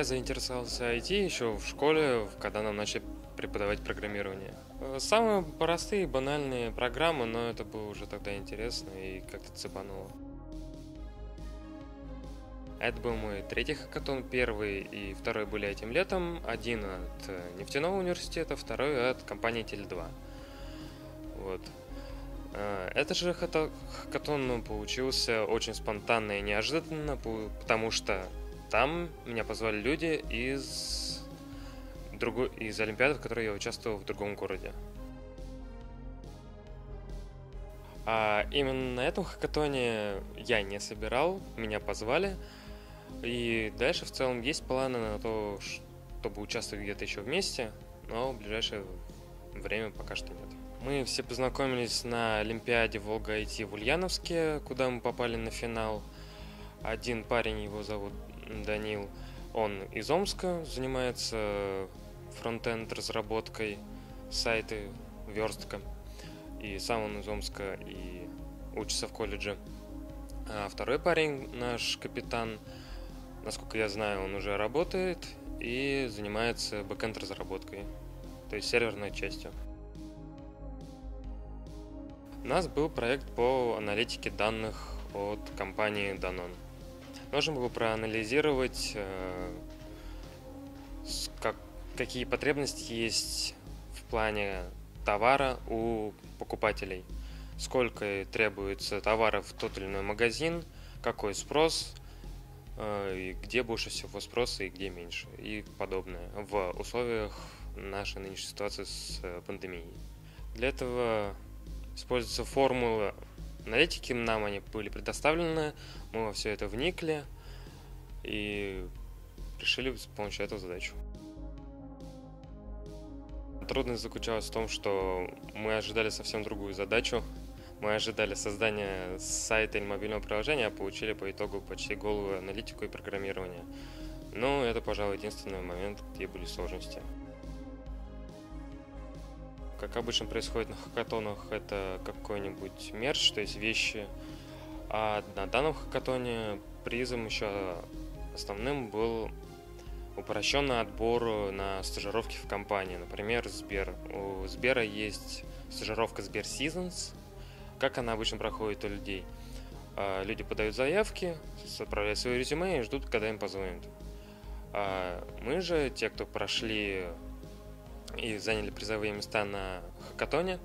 Я заинтересовался IT еще в школе, когда нам начали преподавать программирование. Самые простые, банальные программы, но это было уже тогда интересно и как-то цепануло. Это был мой третий хакатон, первый и второй были этим летом. Один от нефтяного университета, второй от компании Теле2. Вот. Этот же хакатон получился очень спонтанно и неожиданно, потому что там меня позвали люди из олимпиады, в которой я участвовал в другом городе. А именно на этом хакатоне я не собирал, меня позвали. И дальше в целом есть планы на то, чтобы участвовать где-то еще вместе, но в ближайшее время пока что нет. Мы все познакомились на Олимпиаде Волга-IT в Ульяновске, куда мы попали на финал. Один парень, его зовут Данил, он из Омска, занимается фронтенд разработкой, сайты, верстка. И сам он из Омска и учится в колледже. А второй парень, наш капитан, насколько я знаю, он уже работает и занимается бэкэнд разработкой, то есть серверной частью. У нас был проект по аналитике данных от компании Danone. Нужно было проанализировать, какие потребности есть в плане товара у покупателей. Сколько требуется товаров в тот или иной магазин, какой спрос, и где больше всего спроса и где меньше, и подобное в условиях нашей нынешней ситуации с пандемией. Для этого используются формулы аналитики, нам они были предоставлены, мы во все это вникли и решили с помощью этого задачу. Трудность заключалась в том, что мы ожидали совсем другую задачу. Мы ожидали создания сайта или мобильного приложения, а получили по итогу почти голую аналитику и программирование. Но это, пожалуй, единственный момент, где были сложности. Как обычно происходит на хакатонах, это какой-нибудь мерч, то есть вещи. А на данном хакатоне призом еще основным был упрощенный отбор на стажировки в компании. Например, Сбер. У Сбера есть стажировка Сбер Seasons. Как она обычно проходит у людей? Люди подают заявки, отправляют свои резюме и ждут, когда им позвонят. Мы же, те, кто прошли и заняли призовые места на хакатоне,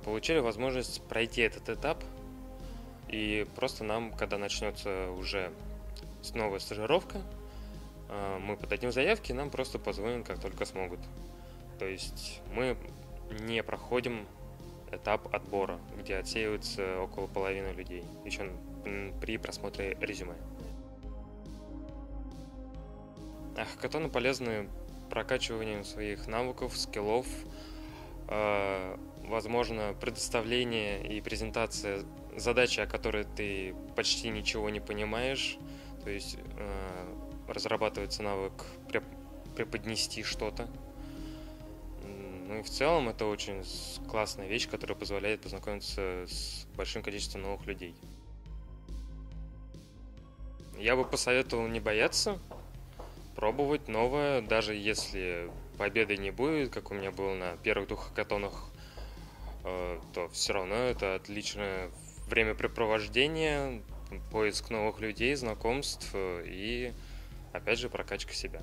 получили возможность пройти этот этап. И просто нам, когда начнется уже новая стажировка, мы подадим заявки, нам просто позвонят, как только смогут. То есть мы не проходим этап отбора, где отсеивается около половины людей, еще при просмотре резюме. А хакатоны полезны прокачиванием своих навыков, скиллов, возможно, предоставление и презентация задачи, о которой ты почти ничего не понимаешь, то есть разрабатывается навык преподнести что-то. Ну и в целом это очень классная вещь, которая позволяет познакомиться с большим количеством новых людей. Я бы посоветовал не бояться, пробовать новое, даже если победы не будет, как у меня было на первых двух хакатонах, то все равно это отличное времяпрепровождение, поиск новых людей, знакомств и, опять же, прокачка себя.